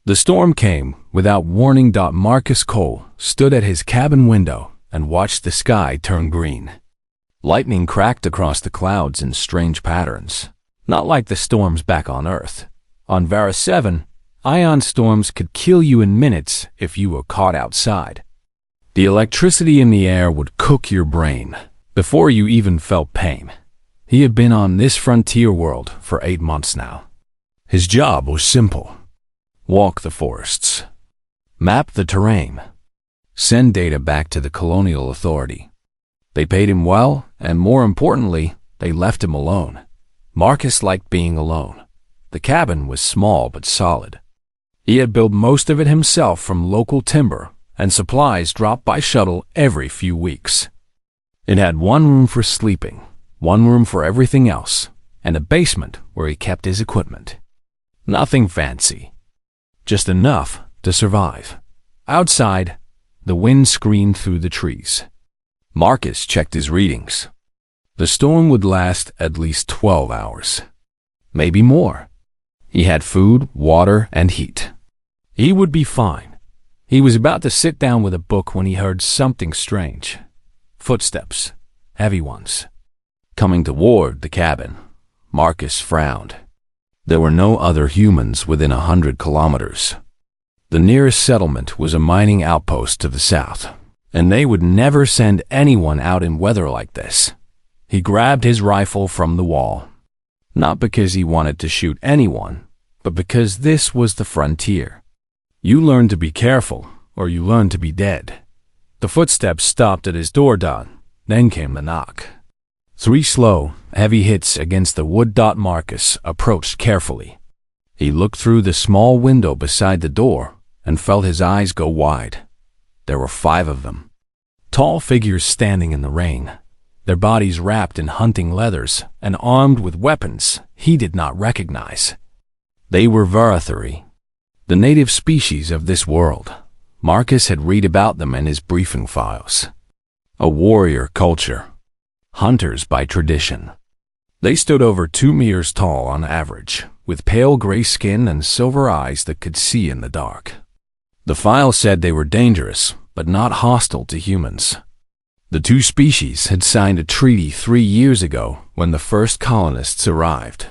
The storm came without warning. Marcus Cole stood at his cabin window and watched the sky turn green. Lightning cracked across the clouds in strange patterns, not like the storms back on Earth. On Vera 7, ion storms could kill you in minutes if you were caught outside. The electricity in the air would cook your brain before you even felt pain. He had been on this frontier world for 8 months now. His job was simple: walk the forests, map the terrain, send data back to the colonial authority. They paid him well, and more importantly, they left him alone. Marcus liked being alone. The cabin was small but solid. He had built most of it himself from local timber, and supplies dropped by shuttle every few weeks. It had one room for sleeping, one room for everything else, and a basement where he kept his equipment. Nothing fancy, just enough to survive. Outside, the wind screamed through the trees. Marcus checked his readings. The storm would last at least 12 hours, maybe more. He had food, water, and heat. He would be fine. He was about to sit down with a book when he heard something strange. Footsteps, heavy ones, coming toward the cabin. Marcus frowned. There were no other humans within 100 kilometers. The nearest settlement was a mining outpost to the south, and they would never send anyone out in weather like this. He grabbed his rifle from the wall, not because he wanted to shoot anyone, but because this was the frontier. You learn to be careful, or you learn to be dead. The footsteps stopped at his door. Then came the knock. 3 slow, heavy hits against the wood. Marcus approached carefully. He looked through the small window beside the door and felt his eyes go wide. There were 5 of them. Tall figures standing in the rain, their bodies wrapped in hunting leathers and armed with weapons he did not recognize. They were Varathuri, the native species of this world. Marcus had read about them in his briefing files. A warrior culture, hunters by tradition. They stood over 2 meters tall on average, with pale gray skin and silver eyes that could see in the dark. The file said they were dangerous, but not hostile to humans. The 2 species had signed a treaty 3 years ago when the first colonists arrived.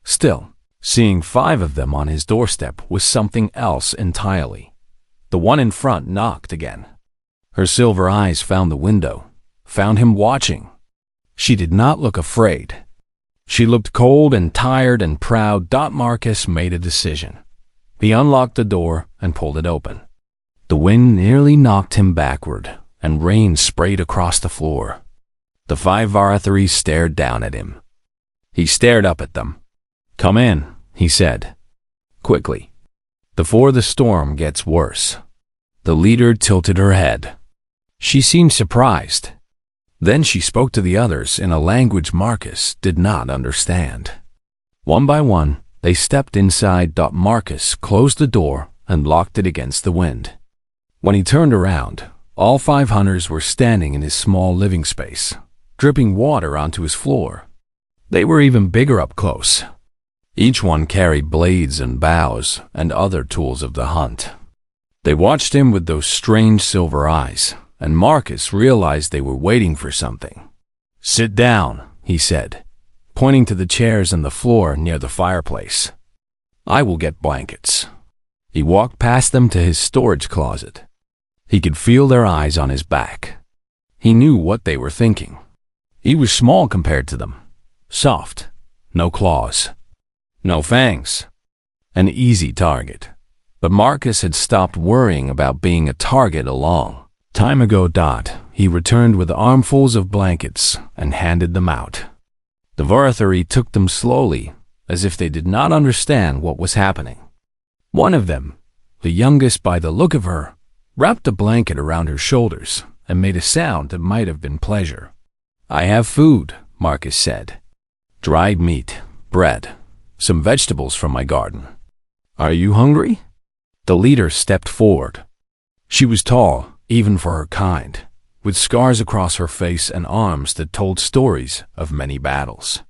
Still, seeing 5 of them on his doorstep was something else entirely. The one in front knocked again. Her silver eyes found the window, found him watching. She did not look afraid. She looked cold and tired and proud. Marcus made a decision. He unlocked the door and pulled it open. The wind nearly knocked him backward, and rain sprayed across the floor. The 5 Varathuri stared down at him. He stared up at them. "Come in," he said, quickly, "before the storm gets worse." The leader tilted her head. She seemed surprised. Then she spoke to the others in a language Marcus did not understand. One by one, they stepped inside. Marcus closed the door and locked it against the wind. When he turned around, all 5 hunters were standing in his small living space, dripping water onto his floor. They were even bigger up close. Each one carried blades and bows and other tools of the hunt. They watched him with those strange silver eyes, and Marcus realized they were waiting for something. "Sit down," he said, pointing to the chairs on the floor near the fireplace. "I will get blankets." He walked past them to his storage closet. He could feel their eyes on his back. He knew what they were thinking. He was small compared to them. Soft, no claws, no fangs. An easy target. But Marcus had stopped worrying about being a target a long time ago. He returned with armfuls of blankets and handed them out. The Varathuri took them slowly, as if they did not understand what was happening. One of them, the youngest by the look of her, wrapped a blanket around her shoulders and made a sound that might have been pleasure. "I have food," Marcus said. "Dried meat, bread, some vegetables from my garden. Are you hungry?" The leader stepped forward. She was tall, even for her kind, with scars across her face and arms that told stories of many battles.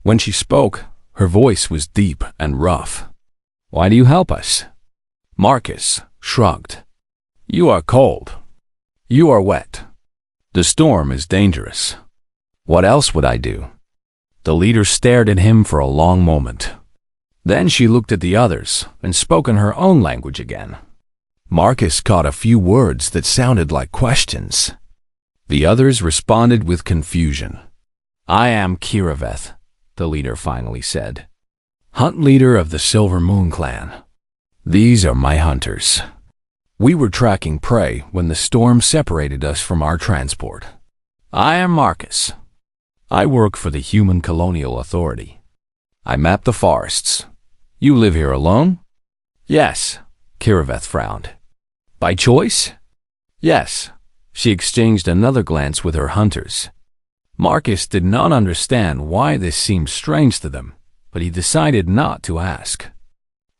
When she spoke, her voice was deep and rough. "Why do you help us?" Marcus shrugged. You are cold. You are wet. The storm is dangerous. What else would I do? The leader stared at him for a long moment. Then she looked at the others and spoke in her own language again. Marcus caught a few words that sounded like questions. The others responded with confusion. I am Kiraveth, the leader finally said. Hunt leader of the Silver Moon clan. These are my hunters. We were tracking prey when the storm separated us from our transport. I am Marcus. I work for the Human Colonial Authority. I map the forests. You live here alone? Yes, Kiraveth frowned. By choice? Yes. She exchanged another glance with her hunters. Marcus did not understand why this seemed strange to them, but he decided not to ask.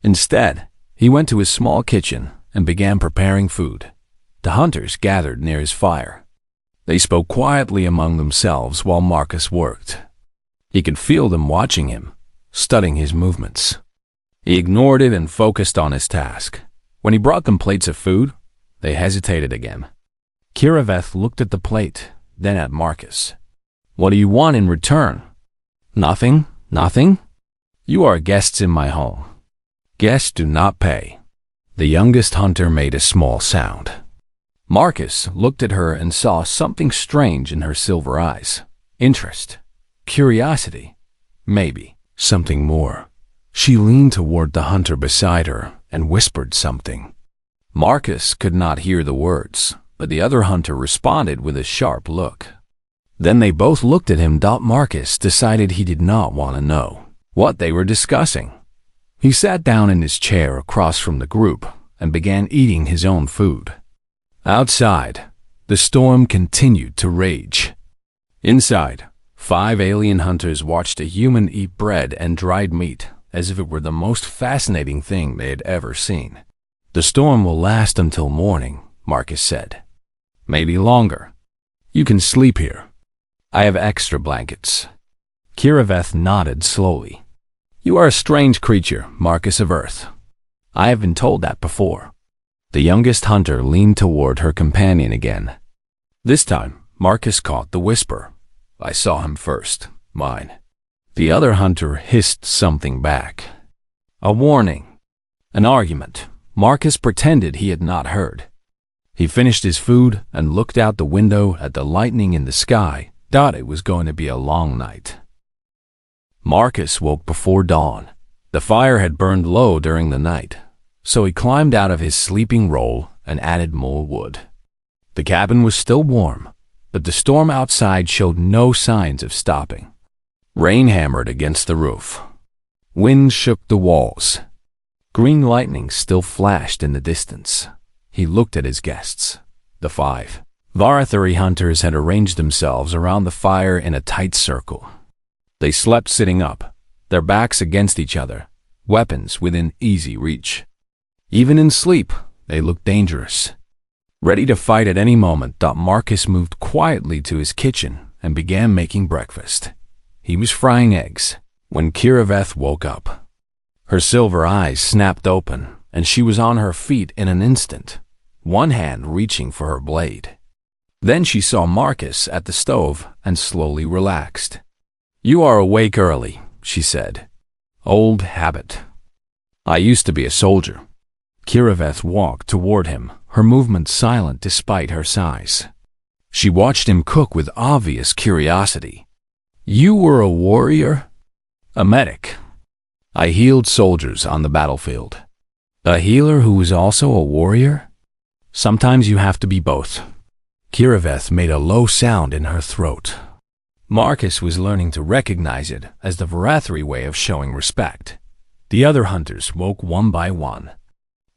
Instead, he went to his small kitchen and began preparing food. The hunters gathered near his fire. They spoke quietly among themselves while Marcus worked. He could feel them watching him, studying his movements. He ignored it and focused on his task. When he brought them plates of food, they hesitated again. Kiraveth looked at the plate, then at Marcus. What do you want in return? Nothing? Nothing? You are guests in my home. Guests do not pay. The youngest hunter made a small sound. Marcus looked at her and saw something strange in her silver eyes. Interest. Curiosity. Maybe something more. She leaned toward the hunter beside her and whispered something. Marcus could not hear the words, but the other hunter responded with a sharp look. Then they both looked at him. Marcus decided he did not want to know what they were discussing. He sat down in his chair across from the group and began eating his own food. Outside, the storm continued to rage. Inside, 5 alien hunters watched a human eat bread and dried meat as if it were the most fascinating thing they had ever seen. The storm will last until morning, Marcus said. Maybe longer. You can sleep here. I have extra blankets. Kiraveth nodded slowly. You are a strange creature, Marcus of Earth. I have been told that before. The youngest hunter leaned toward her companion again. This time, Marcus caught the whisper. I saw him first. Mine. The other hunter hissed something back. A warning. An argument. Marcus pretended he had not heard. He finished his food and looked out the window at the lightning in the sky. Thought it was going to be a long night. Marcus woke before dawn. The fire had burned low during the night, so he climbed out of his sleeping roll and added more wood. The cabin was still warm, but the storm outside showed no signs of stopping. Rain hammered against the roof. Wind shook the walls. Green lightning still flashed in the distance. He looked at his guests. The 5 Varathari hunters had arranged themselves around the fire in a tight circle. They slept sitting up, their backs against each other, weapons within easy reach. Even in sleep, they looked dangerous. Ready to fight at any moment, Marcus moved quietly to his kitchen and began making breakfast. He was frying eggs when Kiraveth woke up. Her silver eyes snapped open, and she was on her feet in an instant, one hand reaching for her blade. Then she saw Marcus at the stove and slowly relaxed. You are awake early, she said. Old habit. I used to be a soldier. Kiraveth walked toward him, her movement silent despite her size. She watched him cook with obvious curiosity. You were a warrior? A medic. I healed soldiers on the battlefield. A healer who was also a warrior? Sometimes you have to be both. Kiraveth made a low sound in her throat. Marcus was learning to recognize it as the Varathari way of showing respect. The other hunters woke one by one.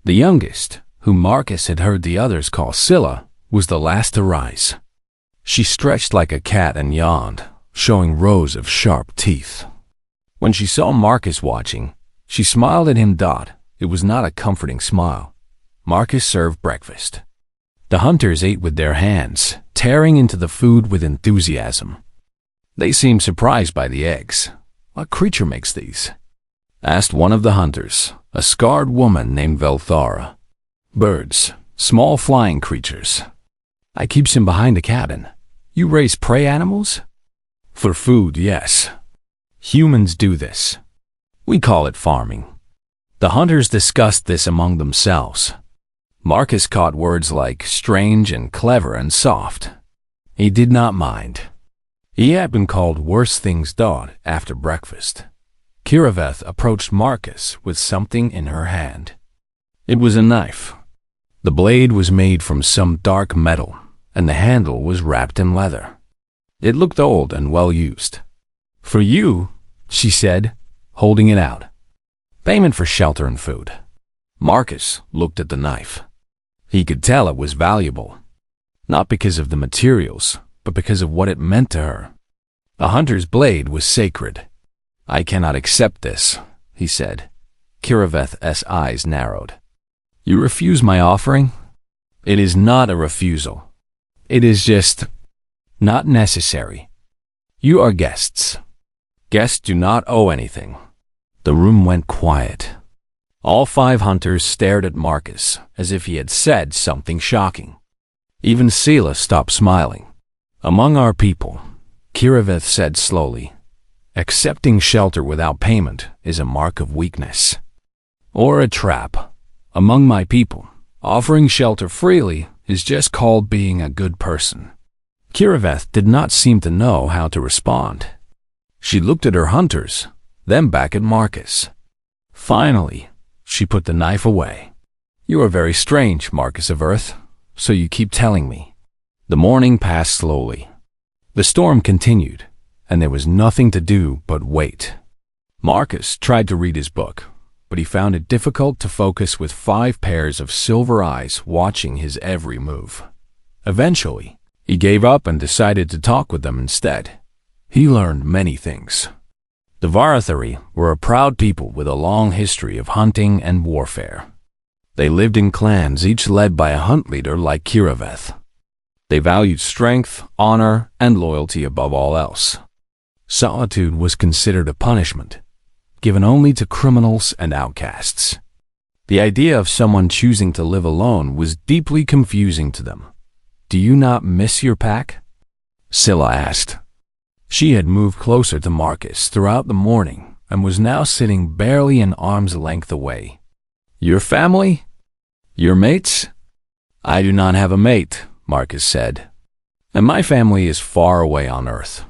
The youngest, whom Marcus had heard the others call Scylla, was the last to rise. She stretched like a cat and yawned, showing rows of sharp teeth. When she saw Marcus watching, she smiled at him. It was not a comforting smile. Marcus served breakfast. The hunters ate with their hands, tearing into the food with enthusiasm. They seemed surprised by the eggs. What creature makes these? asked one of the hunters, a scarred woman named Velthara. Birds, small flying creatures. I keeps him behind the cabin. You raise prey animals? For food, yes. Humans do this. We call it farming. The hunters discussed this among themselves. Marcus caught words like strange and clever and soft. He did not mind. He had been called worse things after breakfast. Kiraveth approached Marcus with something in her hand. It was a knife. The blade was made from some dark metal, and the handle was wrapped in leather. It looked old and well used. For you, she said, holding it out. Payment for shelter and food. Marcus looked at the knife. He could tell it was valuable, not because of the materials, but because of what it meant to her. A hunter's blade was sacred. I cannot accept this, he said. Kiraveth's eyes narrowed. You refuse my offering? It is not a refusal. It is just not necessary. You are guests. Guests do not owe anything. The room went quiet. All 5 hunters stared at Marcus as if he had said something shocking. Even Sela stopped smiling. Among our people, Kiraveth said slowly, accepting shelter without payment is a mark of weakness. Or a trap. Among my people, offering shelter freely is just called being a good person. Kiraveth did not seem to know how to respond. She looked at her hunters, then back at Marcus. Finally, she put the knife away. You are very strange, Marcus of Earth, so you keep telling me. The morning passed slowly. The storm continued, and there was nothing to do but wait. Marcus tried to read his book, but he found it difficult to focus with 5 pairs of silver eyes watching his every move. Eventually, he gave up and decided to talk with them instead. He learned many things. The Varathari were a proud people with a long history of hunting and warfare. They lived in clans, each led by a hunt leader like Kiraveth. They valued strength, honor, and loyalty above all else. Solitude was considered a punishment, given only to criminals and outcasts. The idea of someone choosing to live alone was deeply confusing to them. Do you not miss your pack? Scylla asked. She had moved closer to Marcus throughout the morning and was now sitting barely an arm's length away. Your family? Your mates? I do not have a mate, Marcus said. And my family is far away on Earth.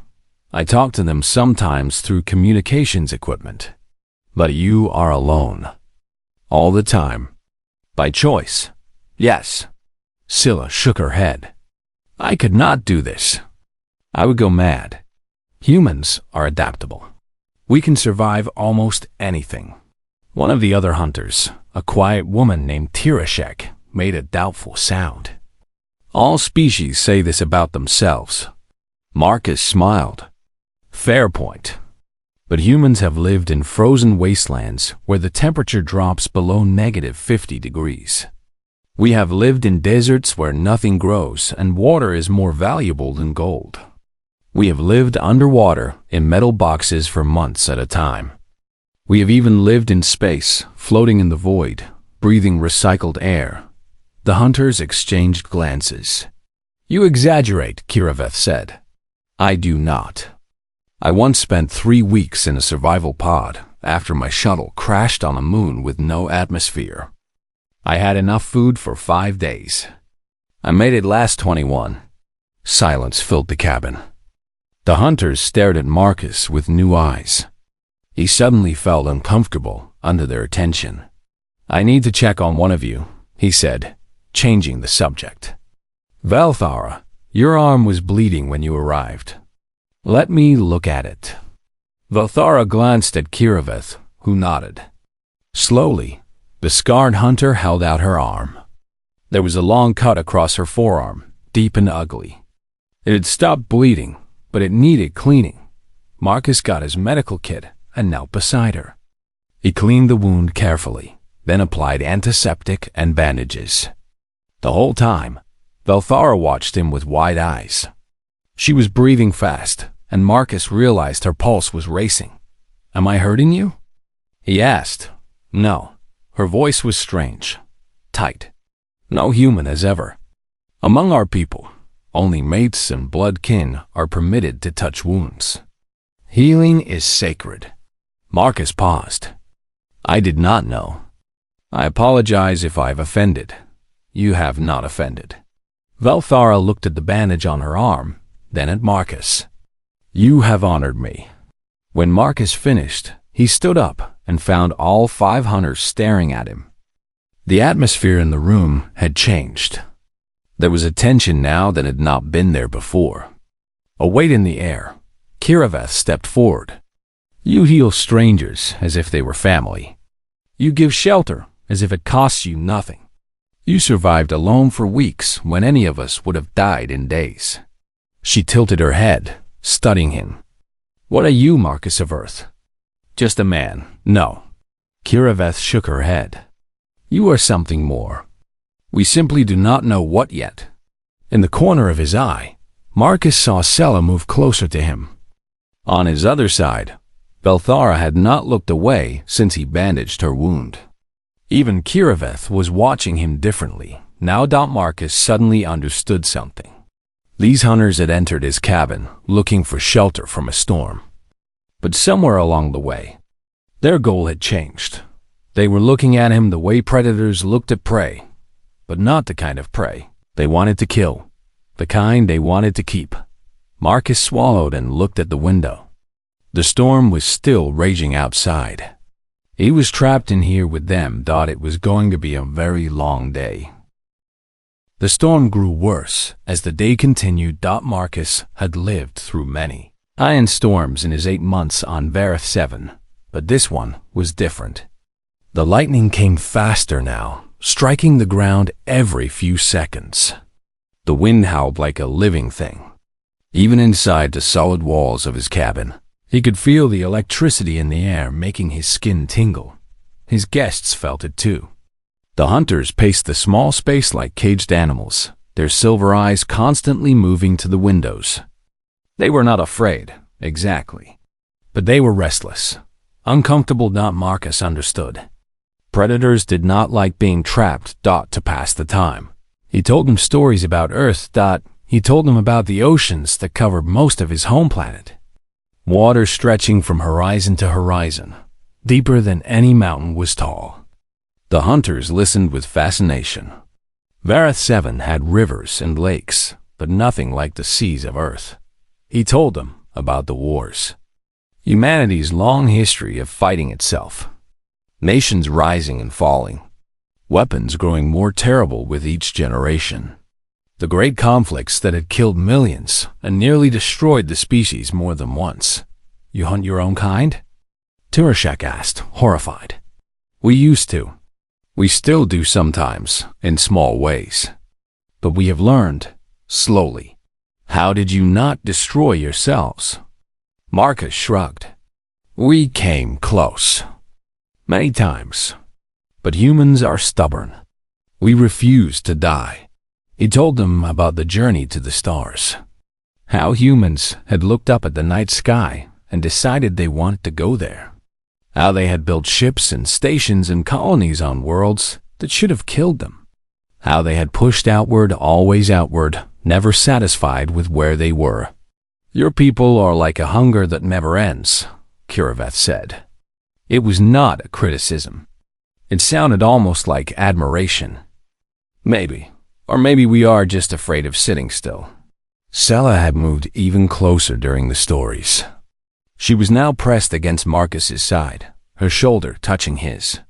I talk to them sometimes through communications equipment. But you are alone. All the time. By choice. Yes. Scylla shook her head. I could not do this. I would go mad. Humans are adaptable. We can survive almost anything. One of the other hunters, a quiet woman named Tirashek, made a doubtful sound. All species say this about themselves. Marcus smiled. Fair point. But humans have lived in frozen wastelands where the temperature drops below -50 degrees. We have lived in deserts where nothing grows and water is more valuable than gold. We have lived underwater in metal boxes for months at a time. We have even lived in space, floating in the void, breathing recycled air. The hunters exchanged glances. You exaggerate, Kiraveth said. I do not. I once spent 3 weeks in a survival pod after my shuttle crashed on a moon with no atmosphere. I had enough food for 5 days. I made it last 21. Silence filled the cabin. The hunters stared at Marcus with new eyes. He suddenly felt uncomfortable under their attention. I need to check on one of you, he said, changing the subject. Velthara, your arm was bleeding when you arrived. Let me look at it. Velthara glanced at Kiraveth, who nodded. Slowly, the scarred hunter held out her arm. There was a long cut across her forearm, deep and ugly. It had stopped bleeding, but it needed cleaning. Marcus got his medical kit and knelt beside her. He cleaned the wound carefully, then applied antiseptic and bandages. The whole time, Velthara watched him with wide eyes. She was breathing fast, and Marcus realized her pulse was racing. Am I hurting you? he asked. No. Her voice was strange, tight. No human as ever. Among our people, only mates and blood kin are permitted to touch wounds. Healing is sacred. Marcus paused. I did not know. I apologize if I've offended. You have not offended. Velthara looked at the bandage on her arm, then at Marcus. You have honored me. When Marcus finished, he stood up and found all 5 hunters staring at him. The atmosphere in the room had changed. There was a tension now that had not been there before. A weight in the air. Kiraveth stepped forward. You heal strangers as if they were family. You give shelter as if it costs you nothing. You survived alone for weeks when any of us would have died in days. She tilted her head, studying him. What are you, Marcus of Earth? Just a man. No. Kiraveth shook her head. You are something more. We simply do not know what yet. In the corner of his eye, Marcus saw Sela move closer to him. On his other side, Velthara had not looked away since he bandaged her wound. Even Kiraveth was watching him differently. Now Marcus suddenly understood something. These hunters had entered his cabin, looking for shelter from a storm. But somewhere along the way, their goal had changed. They were looking at him the way predators looked at prey, but not the kind of prey they wanted to kill, the kind they wanted to keep. Marcus swallowed and looked at the window. The storm was still raging outside. He was trapped in here with them. It was going to be a very long day. The storm grew worse as the day continued. Marcus had lived through many iron storms in his 8 months on Vareth 7, but this one was different. The lightning came faster now, striking the ground every few seconds. The wind howled like a living thing. Even inside the solid walls of his cabin, he could feel the electricity in the air making his skin tingle. His guests felt it too. The hunters paced the small space like caged animals, their silver eyes constantly moving to the windows. They were not afraid, exactly. But they were restless, uncomfortable. Marcus understood. Predators did not like being trapped. To pass the time. He told them stories about Earth. He told them about the oceans that covered most of his home planet. Water stretching from horizon to horizon, deeper than any mountain was tall. The hunters listened with fascination. Vareth 7 had rivers and lakes, but nothing like the seas of Earth. He told them about the wars. Humanity's long history of fighting itself. Nations rising and falling. Weapons growing more terrible with each generation. The great conflicts that had killed millions and nearly destroyed the species more than once. You hunt your own kind? Turashek asked, horrified. We used to. We still do sometimes, in small ways. But we have learned, slowly. How did you not destroy yourselves? Marcus shrugged. We came close. Many times. But humans are stubborn. We refuse to die. He told them about the journey to the stars. How humans had looked up at the night sky and decided they wanted to go there. How they had built ships and stations and colonies on worlds that should have killed them. How they had pushed outward, always outward, never satisfied with where they were. Your people are like a hunger that never ends, Kiraveth said. It was not a criticism. It sounded almost like admiration. Maybe. Or maybe we are just afraid of sitting still. Sela had moved even closer during the stories. She was now pressed against Marcus's side, her shoulder touching his.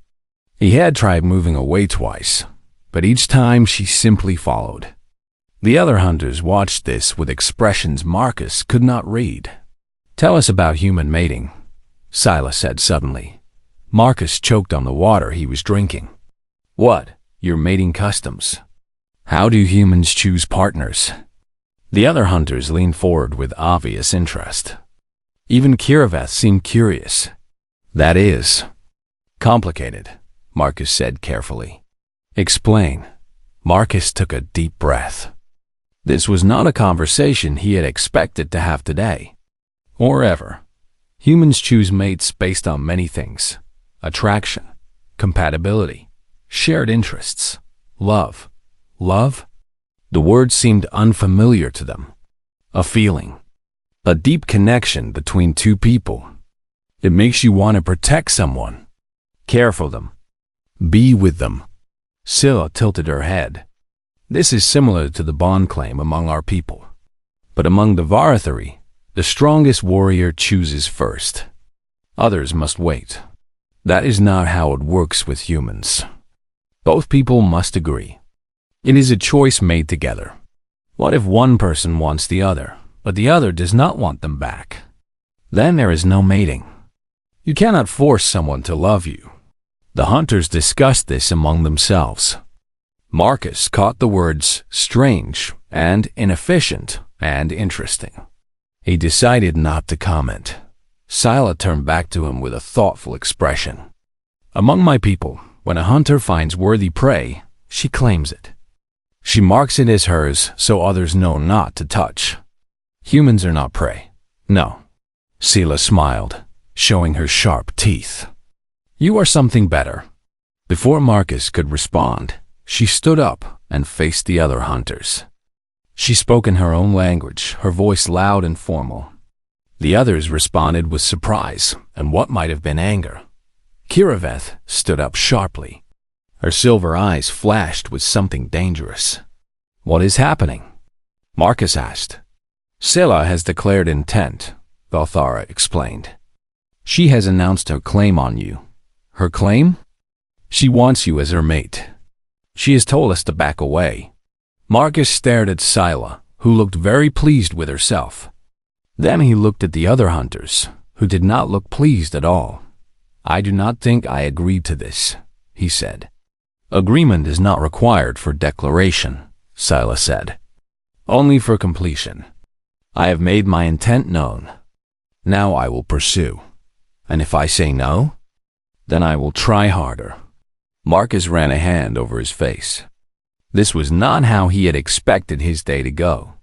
He had tried moving away twice, but each time she simply followed. The other hunters watched this with expressions Marcus could not read. Tell us about human mating, Sila said suddenly. Marcus choked on the water he was drinking. What? Your mating customs? How do humans choose partners? The other hunters leaned forward with obvious interest. Even Kiraveth seemed curious. That is complicated, Marcus said carefully. Explain. Marcus took a deep breath. This was not a conversation he had expected to have today, or ever. Humans choose mates based on many things. attraction, compatibility, shared interests, love. Love? The word seemed unfamiliar to them. A feeling. A deep connection between two people. It makes you want to protect someone, care for them, be with them. Scylla tilted her head. This is similar to the bond claim among our people. But among the Varathari, the strongest warrior chooses first. Others must wait. That is not how it works with humans. Both people must agree. It is a choice made together. What if one person wants the other, but the other does not want them back? Then there is no mating. You cannot force someone to love you. The hunters discussed this among themselves. Marcus caught the words strange and inefficient and interesting. He decided not to comment. Scylla turned back to him with a thoughtful expression. Among my people, when a hunter finds worthy prey, she claims it. She marks it as hers so others know not to touch. Humans are not prey. No. Scylla smiled, showing her sharp teeth. You are something better. Before Marcus could respond, she stood up and faced the other hunters. She spoke in her own language, her voice loud and formal. The others responded with surprise and what might have been anger. Kiraveth stood up sharply. Her silver eyes flashed with something dangerous. What is happening? Marcus asked. Scylla has declared intent, Balthara explained. She has announced her claim on you. Her claim? She wants you as her mate. She has told us to back away. Marcus stared at Scylla, who looked very pleased with herself. Then he looked at the other hunters, who did not look pleased at all. I do not think I agreed to this, he said. Agreement is not required for declaration, Scylla said. Only for completion. I have made my intent known. Now I will pursue. And if I say no, then I will try harder. Marcus ran a hand over his face. This was not how he had expected his day to go.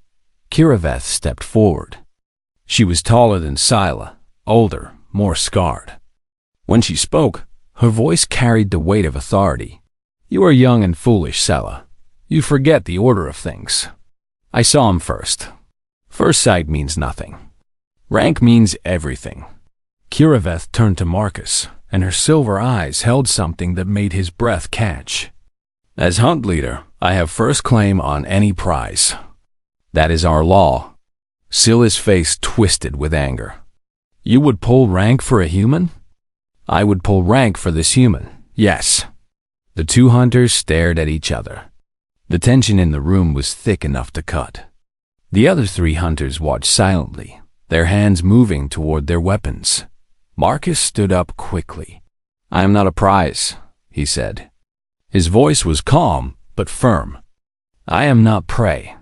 Kiraveth stepped forward. She was taller than Scylla, older, more scarred. When she spoke, her voice carried the weight of authority. You are young and foolish, Scylla. You forget the order of things. I saw him first. First sight means nothing. Rank means everything. Kiraveth turned to Marcus, and her silver eyes held something that made his breath catch. As hunt leader, I have first claim on any prize. That is our law. Scylla's face twisted with anger. You would pull rank for a human? I would pull rank for this human, yes. The two hunters stared at each other. The tension in the room was thick enough to cut. The other three hunters watched silently, their hands moving toward their weapons. Marcus stood up quickly. I am not a prize, he said. His voice was calm but firm. I am not prey.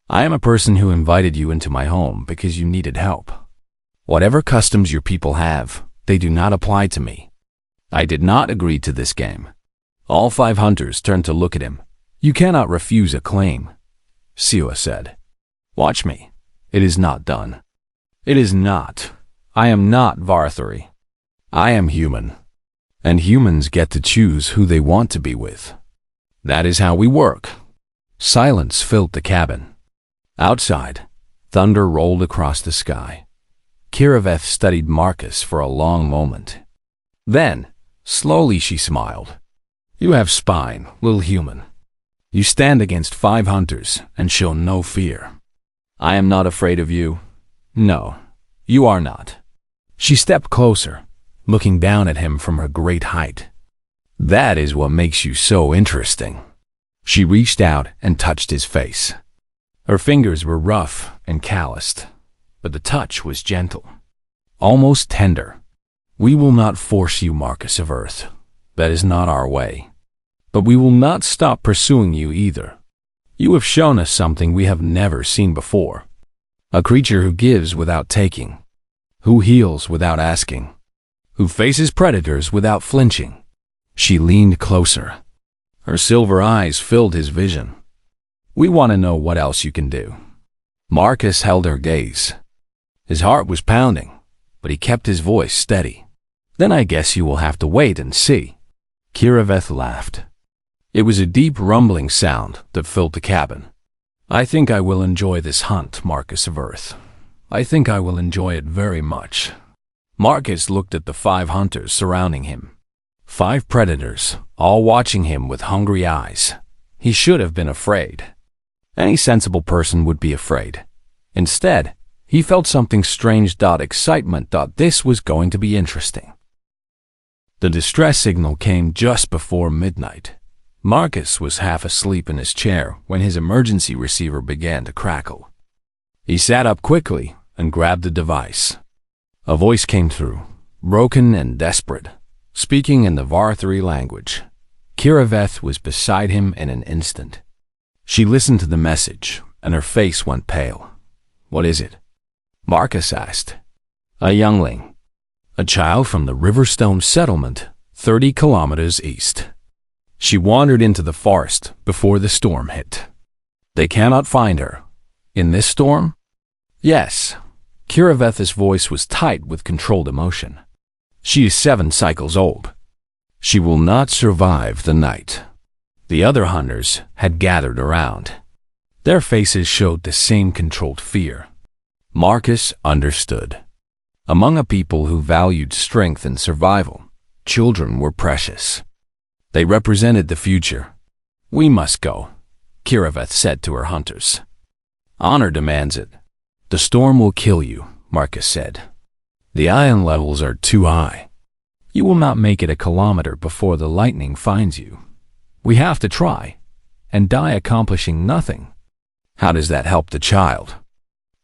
I am a person who invited you into my home because you needed help. Whatever customs your people have, they do not apply to me. I did not agree to this game. All 5 hunters turned to look at him. You cannot refuse a claim, Scylla said. Watch me. It is not done. It is not. I am not Varathari. I am human. And humans get to choose who they want to be with. That is how we work. Silence filled the cabin. Outside, thunder rolled across the sky. Kiraveth studied Marcus for a long moment. Then, slowly she smiled. You have spine, little human. You stand against 5 hunters and show no fear. I am not afraid of you. No, you are not. She stepped closer, looking down at him from her great height. That is what makes you so interesting. She reached out and touched his face. Her fingers were rough and calloused, but the touch was gentle, almost tender. We will not force you, Marcus of Earth. That is not our way. But we will not stop pursuing you either. You have shown us something we have never seen before. A creature who gives without taking, who heals without asking, who faces predators without flinching. She leaned closer. Her silver eyes filled his vision. We want to know what else you can do. Marcus held her gaze. His heart was pounding, but he kept his voice steady. Then I guess you will have to wait and see. Kiraveth laughed. It was a deep rumbling sound that filled the cabin. I think I will enjoy this hunt, Marcus of Earth. I think I will enjoy it very much. Marcus looked at the 5 hunters surrounding him. 5 predators, all watching him with hungry eyes. He should have been afraid. Any sensible person would be afraid. Instead, he felt something strange. Excitement. This was going to be interesting. The distress signal came just before midnight. Marcus was half asleep in his chair when his emergency receiver began to crackle. He sat up quickly and grabbed the device. A voice came through, broken and desperate, speaking in the Varthari language. Kiraveth was beside him in an instant. She listened to the message, and her face went pale. "What is it?" Marcus asked. "A youngling. A child from the Riverstone settlement, 30 kilometers east. She wandered into the forest before the storm hit. They cannot find her. In this storm?" "Yes." Kiraveth's voice was tight with controlled emotion. "She is 7 cycles old. She will not survive the night." The other hunters had gathered around. Their faces showed the same controlled fear. Marcus understood. Among a people who valued strength and survival, children were precious. They represented the future. "We must go," Kiraveth said to her hunters. "Honor demands it." "The storm will kill you," Marcus said. "The ion levels are too high. You will not make it a kilometer before the lightning finds you. We have to try, and die accomplishing nothing." "How does that help the child?"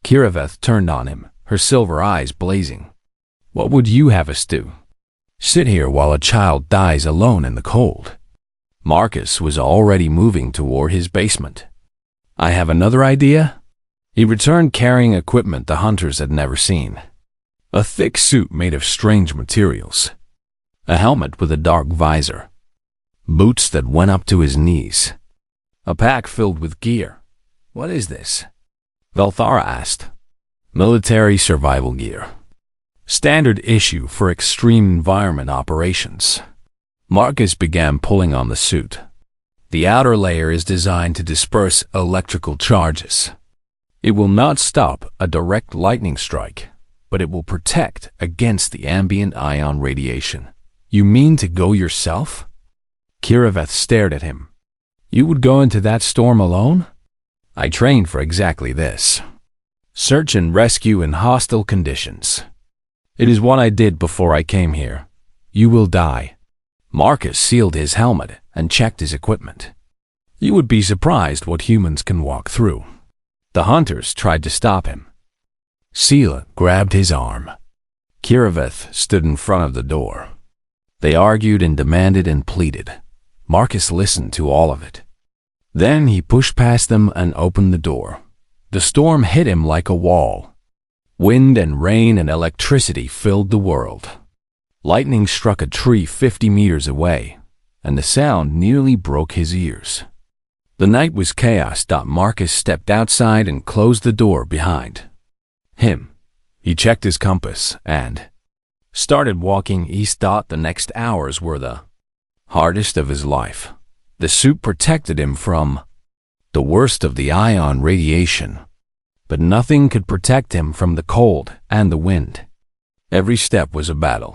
Kiraveth turned on him, her silver eyes blazing. "What would you have us do? Sit here while a child dies alone in the cold?" Marcus was already moving toward his basement. "I have another idea." He returned carrying equipment the hunters had never seen. A thick suit made of strange materials. A helmet with a dark visor. Boots that went up to his knees. A pack filled with gear. "What is this?" Velthara asked. "Military survival gear. Standard issue for extreme environment operations." Marcus began pulling on the suit. The outer layer is designed to disperse electrical charges. It will not stop a direct lightning strike, but it will protect against the ambient ion radiation. "You mean to go yourself?" Kiraveth stared at him. "You would go into that storm alone?" "I trained for exactly this. Search and rescue in hostile conditions. It is what I did before I came here. You will die." Marcus sealed his helmet and checked his equipment. You would be surprised what humans can walk through. The hunters tried to stop him. Sela grabbed his arm. Kiraveth stood in front of the door. They argued and demanded and pleaded. Marcus listened to all of it. Then he pushed past them and opened the door. The storm hit him like a wall. Wind and rain and electricity filled the world. Lightning struck a tree 50 meters away, and the sound nearly broke his ears. The night was chaos. Marcus stepped outside and closed the door behind him. He checked his compass and started walking east. The next hours were the hardest of his life. The suit protected him from the worst of the ion radiation, but nothing could protect him from the cold and the wind. Every step was a battle.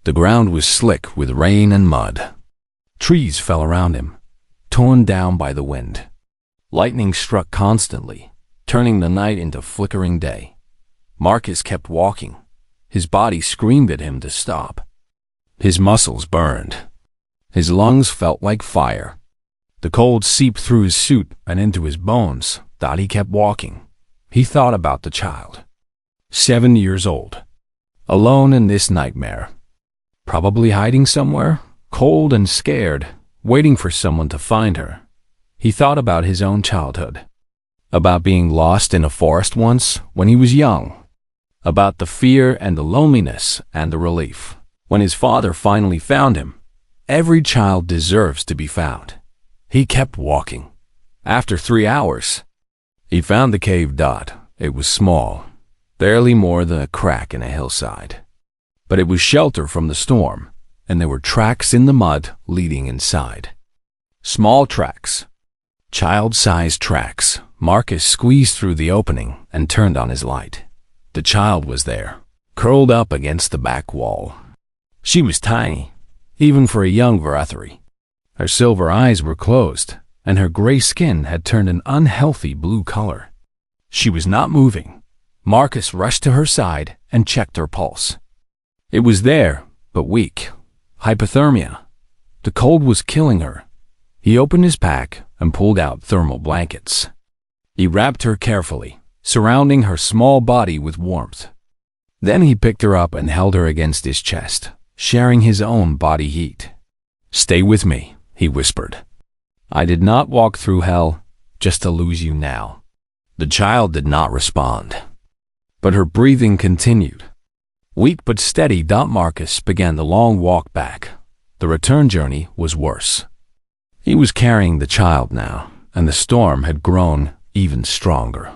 The ground was slick with rain and mud. Trees fell around him, torn down by the wind. Lightning struck constantly, turning the night into flickering day. Marcus kept walking. His body screamed at him to stop. His muscles burned. His lungs felt like fire. The cold seeped through his suit and into his bones. He kept walking. He thought about the child. 7 years old. Alone in this nightmare. Probably hiding somewhere, cold and scared, waiting for someone to find her. He thought about his own childhood. About being lost in a forest once when he was young. About the fear and the loneliness and the relief when his father finally found him. Every child deserves to be found. He kept walking. After 3 hours, he found the cave. It was small, barely more than a crack in a hillside. but it was shelter from the storm, and there were tracks in the mud leading inside. Small tracks. Child-sized tracks. Marcus squeezed through the opening and turned on his light. The child was there, curled up against the back wall. She was tiny, even for a young Varathari. Her silver eyes were closed, and her gray skin had turned an unhealthy blue color. She was not moving. Marcus rushed to her side and checked her pulse. It was there, but weak. Hypothermia. The cold was killing her. He opened his pack and pulled out thermal blankets. He wrapped her carefully, surrounding her small body with warmth. Then he picked her up and held her against his chest, sharing his own body heat. "Stay with me," he whispered. "I did not walk through hell just to lose you now." The child did not respond, but her breathing continued. Weak but steady, Marcus began the long walk back. The return journey was worse. He was carrying the child now, and the storm had grown even stronger.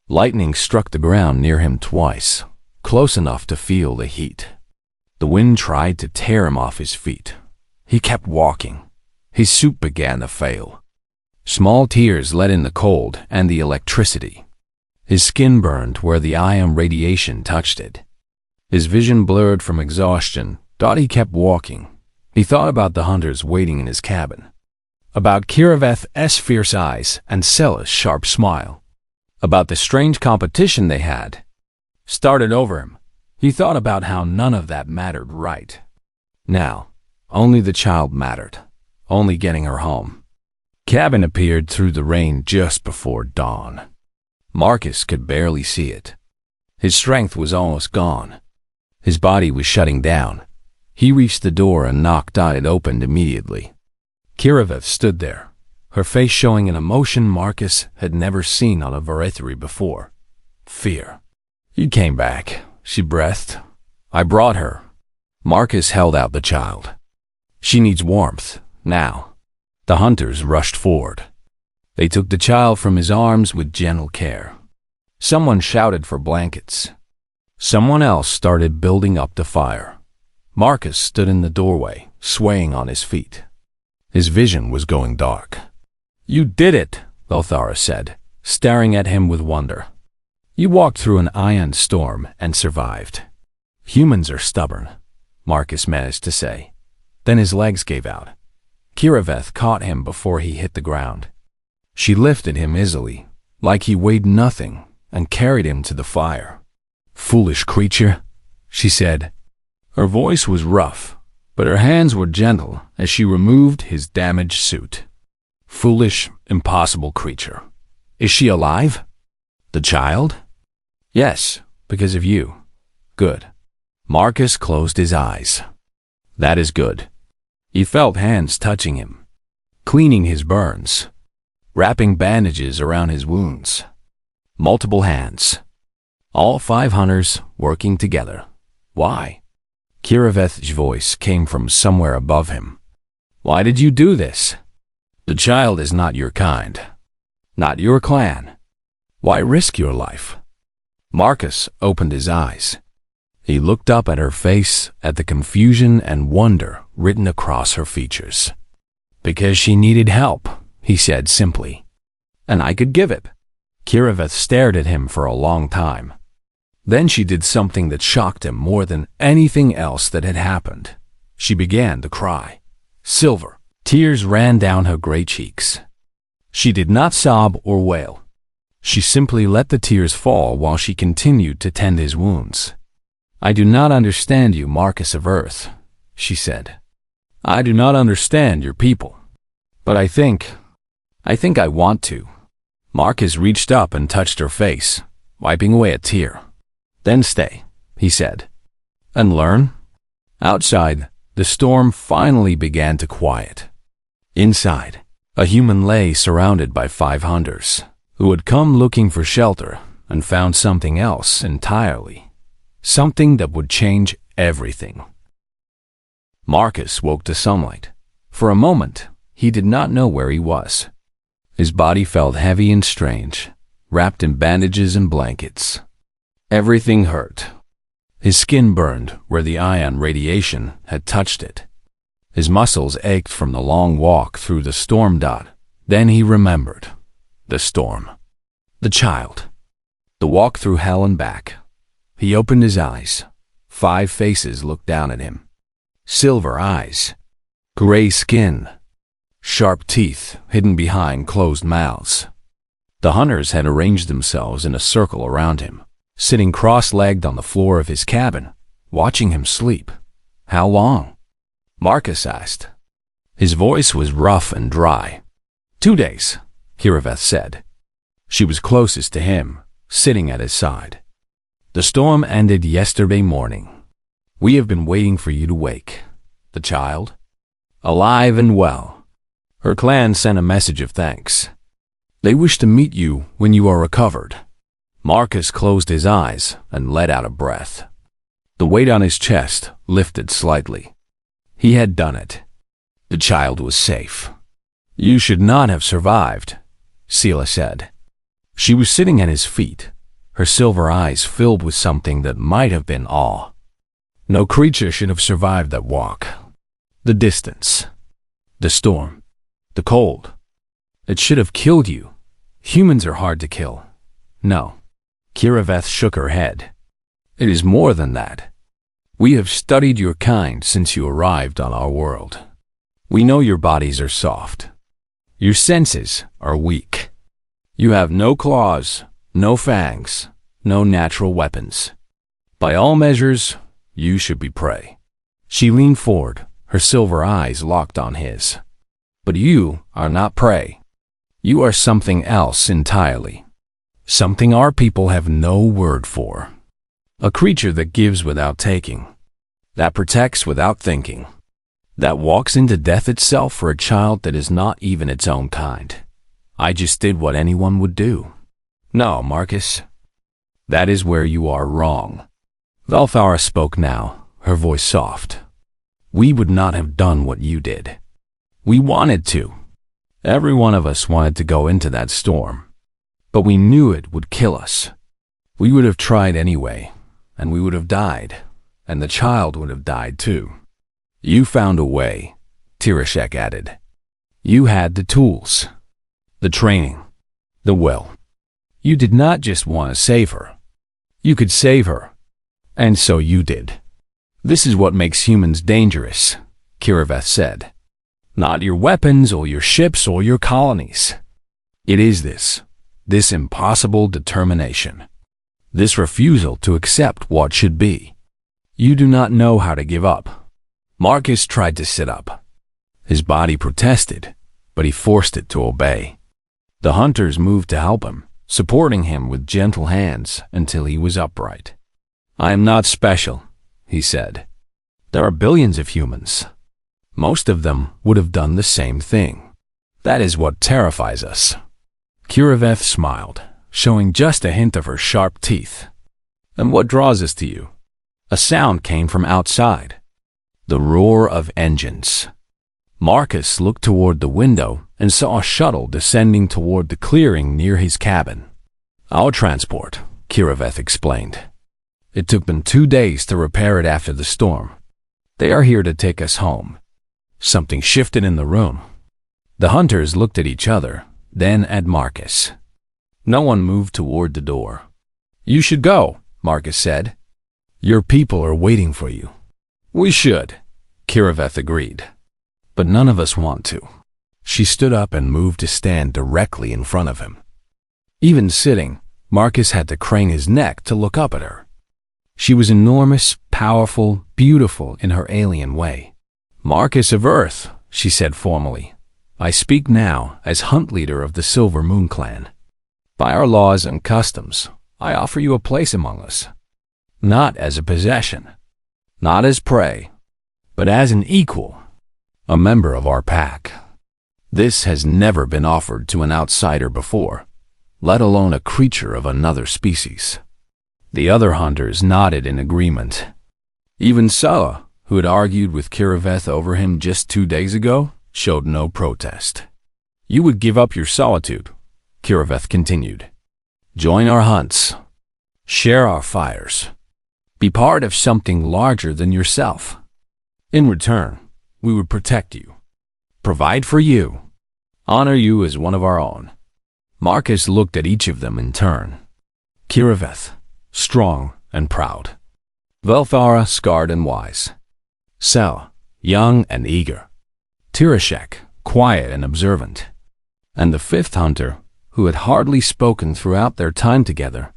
Lightning struck the ground near him twice, close enough to feel the heat. The wind tried to tear him off his feet. He kept walking. His suit began to fail. Small tears let in the cold and the electricity. His skin burned where the ion radiation touched it. His vision blurred from exhaustion. He kept walking. He thought about the hunters waiting in his cabin, about Kiraveth's fierce eyes and Sella's sharp smile, about the strange competition they had. Started over him. He thought about how none of that mattered right now. Only the child mattered, only getting her home. Cabin appeared through the rain just before dawn. Marcus could barely see it. His strength was almost gone. His body was shutting down. He reached the door and knocked. It opened immediately. Kiraveth stood there, her face showing an emotion Marcus had never seen on a Varathari before. Fear. "You came back," she breathed. "I brought her." Marcus held out the child. "She needs warmth, now." The hunters rushed forward. They took the child from his arms with gentle care. Someone shouted for blankets. Someone else started building up the fire. Marcus stood in the doorway, swaying on his feet. His vision was going dark. "You did it," Lothara said, staring at him with wonder. "You walked through an ion storm and survived." "Humans are stubborn," Marcus managed to say. Then his legs gave out. Kiraveth caught him before he hit the ground. She lifted him easily, like he weighed nothing, and carried him to the fire. "Foolish creature," she said. Her voice was rough, but her hands were gentle as she removed his damaged suit. "Foolish, impossible creature. Is she alive?" "The child?" "Yes, because of you." "Good." Marcus closed his eyes. "That is good." He felt hands touching him, cleaning his burns, wrapping bandages around his wounds. Multiple hands. All 5 hunters working together. "Why?" Kiraveth's voice came from somewhere above him. "Why did you do this? The child is not your kind, not your clan. Why risk your life?" Marcus opened his eyes. He looked up at her face, at the confusion and wonder written across her features. "Because she needed help," he said simply. "And I could give it." Kiraveth stared at him for a long time. Then she did something that shocked him more than anything else that had happened. She began to cry. Silver. Tears ran down her gray cheeks. She did not sob or wail. She simply let the tears fall while she continued to tend his wounds. "I do not understand you, Marcus of Earth," she said. "I do not understand your people. But I think I want to." Marcus reached up and touched her face, wiping away a tear. "Then stay," he said. "And learn?" Outside, the storm finally began to quiet. Inside, a human lay surrounded by 5 hunters, who had come looking for shelter and found something else entirely. Something that would change everything. Marcus woke to sunlight. For a moment, he did not know where he was. His body felt heavy and strange, wrapped in bandages and blankets. Everything hurt. His skin burned where the ion radiation had touched it. His muscles ached from the long walk through the storm. Then he remembered. The storm. The child. The walk through hell and back. He opened his eyes. 5 faces looked down at him. Silver eyes. Gray skin. Sharp teeth hidden behind closed mouths. The hunters had arranged themselves in a circle around him, sitting cross-legged on the floor of his cabin, watching him sleep. How long? Marcus asked. His voice was rough and dry. 2 days, Kiriveth said. She was closest to him, sitting at his side. The storm ended yesterday morning. We have been waiting for you to wake. The child? Alive and well. Her clan sent a message of thanks. They wish to meet you when you are recovered. Marcus closed his eyes and let out a breath. The weight on his chest lifted slightly. He had done it. The child was safe. You should not have survived, Sela said. She was sitting at his feet, her silver eyes filled with something that might have been awe. No creature should have survived that walk. The distance. The storm. The cold. It should have killed you. Humans are hard to kill. No. Kiriveth shook her head. It is more than that. We have studied your kind since you arrived on our world. We know your bodies are soft. Your senses are weak. You have no claws, no fangs, no natural weapons. By all measures, you should be prey. She leaned forward, her silver eyes locked on his. But you are not prey. You are something else entirely. Something our people have no word for. A creature that gives without taking. That protects without thinking. That walks into death itself for a child that is not even its own kind. I just did what anyone would do. No, Marcus. That is where you are wrong. Valthara spoke now, her voice soft. We would not have done what you did. We wanted to. Every one of us wanted to go into that storm. But we knew it would kill us. We would have tried anyway, and we would have died, and the child would have died too. You found a way, Tirashek added. You had the tools, the training, the will. You did not just want to save her. You could save her. And so you did. This is what makes humans dangerous, Kiriveth said. Not your weapons or your ships or your colonies. It is this impossible determination. This refusal to accept what should be. You do not know how to give up. Marcus tried to sit up. His body protested, but he forced it to obey. The hunters moved to help him, supporting him with gentle hands until he was upright. I am not special, he said. There are billions of humans. Most of them would have done the same thing. That is what terrifies us. Kiriveth smiled, showing just a hint of her sharp teeth. And what draws us to you? A sound came from outside. The roar of engines. Marcus looked toward the window and saw a shuttle descending toward the clearing near his cabin. Our transport, Kiriveth explained. It took them 2 days to repair it after the storm. They are here to take us home. Something shifted in the room. The hunters looked at each other, then at Marcus. No one moved toward the door. You should go, Marcus said. Your people are waiting for you. We should, Kiriveth agreed. But none of us want to. She stood up and moved to stand directly in front of him. Even sitting, Marcus had to crane his neck to look up at her. She was enormous, powerful, beautiful in her alien way. Marcus of Earth, she said formally. I speak now as hunt leader of the Silver Moon clan. By our laws and customs, I offer you a place among us. Not as a possession, not as prey, but as an equal, a member of our pack. This has never been offered to an outsider before, let alone a creature of another species. The other hunters nodded in agreement. Even Sela, who had argued with Kiriveth over him just 2 days ago, showed no protest. You would give up your solitude, Kiriveth continued. Join our hunts. Share our fires. Be part of something larger than yourself. In return, we would protect you, provide for you, honor you as one of our own. Marcus looked at each of them in turn. Kiraveth, strong and proud. Velthara, scarred and wise. Sel, young and eager. Tirashek, quiet and observant. And the fifth hunter, who had hardly spoken throughout their time together,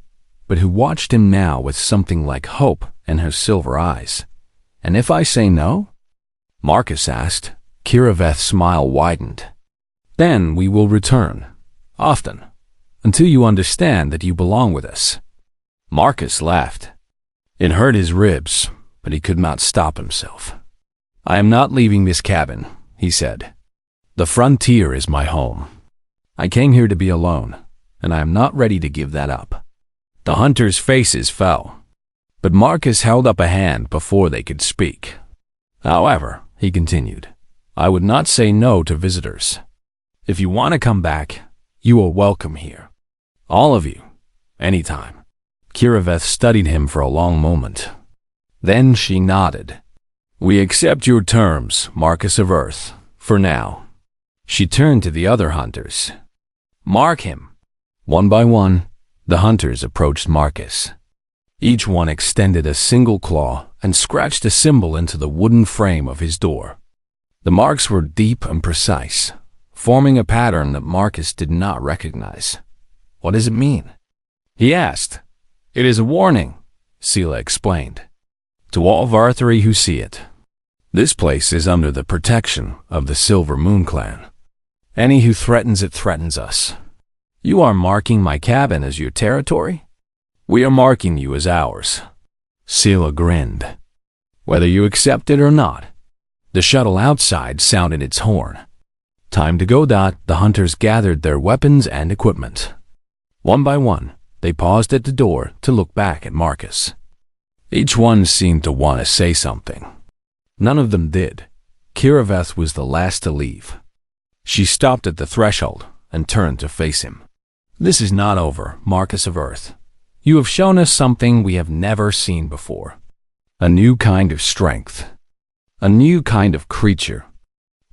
but who watched him now with something like hope in her silver eyes. And if I say no? Marcus asked. Kiraveth's smile widened. Then we will return, often, until you understand that you belong with us. Marcus laughed. It hurt his ribs, but he could not stop himself. I am not leaving this cabin, he said. The frontier is my home. I came here to be alone, and I am not ready to give that up. The hunters' faces fell, but Marcus held up a hand before they could speak. However, he continued, I would not say no to visitors. If you want to come back, you are welcome here. All of you, anytime. Kiraveth studied him for a long moment. Then she nodded. We accept your terms, Marcus of Earth, for now. She turned to the other hunters. Mark him. One by one, the hunters approached Marcus. Each one extended a single claw and scratched a symbol into the wooden frame of his door. The marks were deep and precise, forming a pattern that Marcus did not recognize. What does it mean? He asked. It is a warning, Sela explained, to all Varthari who see it. This place is under the protection of the Silver Moon Clan. Any who threatens it threatens us. You are marking my cabin as your territory? We are marking you as ours. Sela grinned. Whether you accept it or not. The shuttle outside sounded its horn. Time to go. The hunters gathered their weapons and equipment. One by one, they paused at the door to look back at Marcus. Each one seemed to want to say something. None of them did. Kiraveth was the last to leave. She stopped at the threshold and turned to face him. This is not over, Marcus of Earth. You have shown us something we have never seen before. A new kind of strength. A new kind of creature.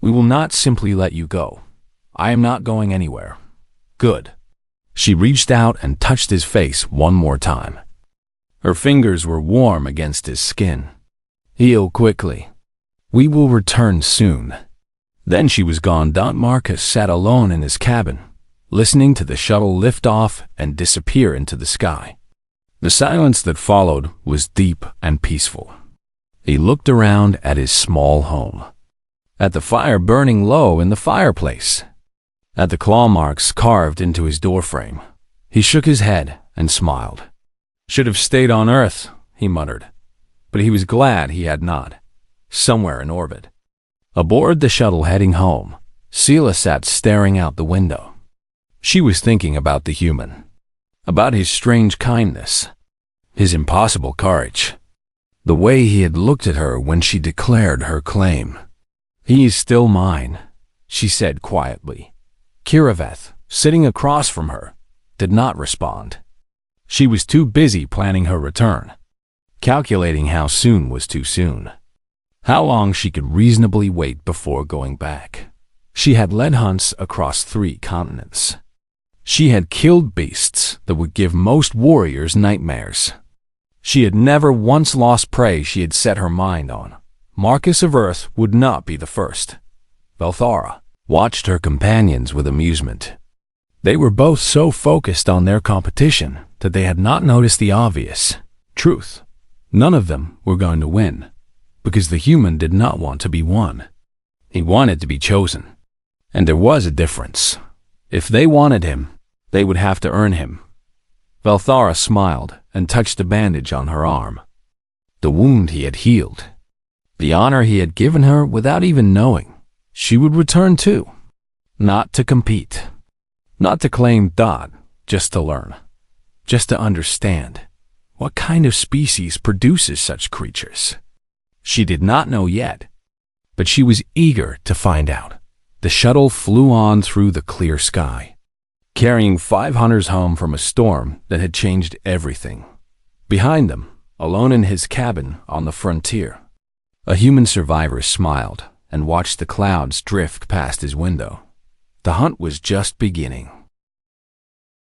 We will not simply let you go. I am not going anywhere. Good. She reached out and touched his face one more time. Her fingers were warm against his skin. Heal quickly. We will return soon. Then she was gone. Marcus sat alone in his cabin, listening to the shuttle lift off and disappear into the sky. The silence that followed was deep and peaceful. He looked around at his small home, at the fire burning low in the fireplace, at the claw marks carved into his doorframe. He shook his head and smiled. Should have stayed on Earth, he muttered, but he was glad he had not. Somewhere in orbit. Aboard the shuttle heading home, Sela sat staring out the window. She was thinking about the human, about his strange kindness, his impossible courage, the way he had looked at her when she declared her claim. He is still mine, she said quietly. Kiraveth, sitting across from her, did not respond. She was too busy planning her return, calculating how soon was too soon. How long she could reasonably wait before going back. She had led hunts across 3 continents. She had killed beasts that would give most warriors nightmares. She had never once lost prey she had set her mind on. Marcus of Earth would not be the first. Velthara watched her companions with amusement. They were both so focused on their competition that they had not noticed the obvious truth. None of them were going to win, because the human did not want to be won. He wanted to be chosen. And there was a difference. If they wanted him, they would have to earn him. Velthara smiled and touched a bandage on her arm. The wound he had healed. The honor he had given her without even knowing. She would return too. Not to compete. Not to claim Dot, just to learn. Just to understand. What kind of species produces such creatures? She did not know yet, but she was eager to find out. The shuttle flew on through the clear sky, carrying 5 hunters home from a storm that had changed everything. Behind them, alone in his cabin on the frontier. A human survivor smiled and watched the clouds drift past his window. The hunt was just beginning.